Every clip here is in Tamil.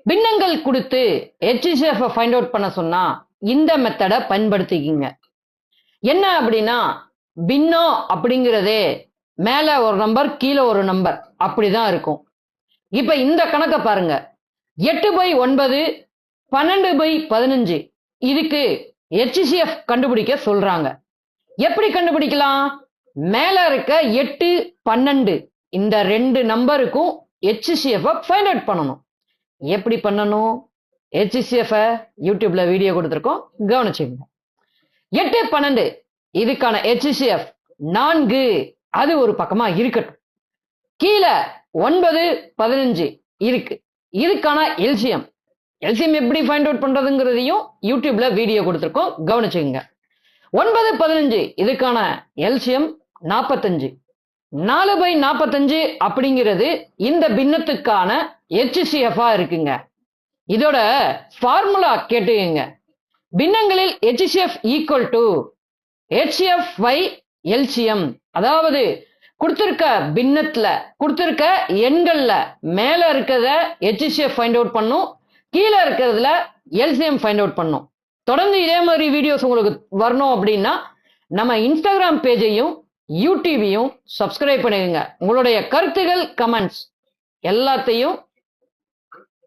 பின்னங்கள் கொடுத்து HCF ஃபைண்ட் அவுட் பண்ண சொன்னா இந்த மெத்தடை பயன்படுத்திக்கிங்க. என்ன அப்படின்னா பின்னம் அப்படிங்கிறதே மேல ஒரு நம்பர் கீழே ஒரு நம்பர் அப்படிதான் இருக்கும். இப்ப இந்த கணக்கை பாருங்க. 8/9 12/15 இதுக்கு HCF கண்டுபிடிக்க சொல்றாங்க. எப்படி கண்டுபிடிக்கலாம்? மேல இருக்க 8 12 இந்த ரெண்டு நம்பருக்கும் HCF ஃபைண்ட் அவுட் பண்ணணும். எப்படி பண்ணணும்? HCF யூடியூப்ல வீடியோ கொடுத்துருக்கோம், கவனிச்சுங்க. 8 12 இதுக்கான HCF 4 அது ஒரு பக்கமா இருக்கட்டும். கீழே 9 15 இருக்கு, இதுக்கான எல்சிஎம் எப்படி ஃபைண்ட் அவுட் பண்றதுங்கிறதையும் யூடியூப்ல வீடியோ கொடுத்துருக்கோம், கவனிச்சுங்க. 9 15 இதுக்கான எல்சிஎம் 45. 4/45 அப்படிங்கிறது இந்த பின்னத்துக்கான HCF இருக்குங்க. இதோட ஃபார்முலா கேட்டுங்க. பின்னங்களில் HCF equal to HCF by LCM. அதாவது கொடுத்திருக்க பின்னத்துல கொடுத்திருக்க எண்கள்ல மேல இருக்கிறத HCF ஃபைண்ட் அவுட் பண்ணும், கீழே இருக்கிறதுல LCM ஃபைண்ட் அவுட் பண்ணும். தொடர்ந்து இதே மாதிரி வீடியோஸ் உங்களுக்கு வரணும் அப்படின்னா நம்ம இன்ஸ்டாகிராம் பேஜையும் யூடியூபையும் சப்ஸ்கிரைப் பண்ணிடுங்க. உங்களுடைய கருத்துகள் கமெண்ட்ஸ் எல்லாத்தையும்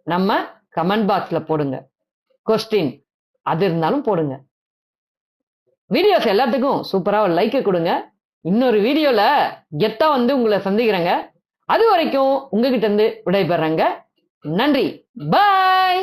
நம்ம கமெண்ட் பாக்ஸ்ல போடுங்க. கொஸ்டின் அது இருந்தாலும் போடுங்க. வீடியோஸ் எல்லாத்துக்கும் சூப்பரா ஒரு லைக் கொடுங்க. இன்னொரு வீடியோல கெத்தா வந்து உங்களை சந்திக்கிறேங்க. அது வரைக்கும் உங்ககிட்ட இருந்து விடைபெறேங்க. நன்றி, பாய்.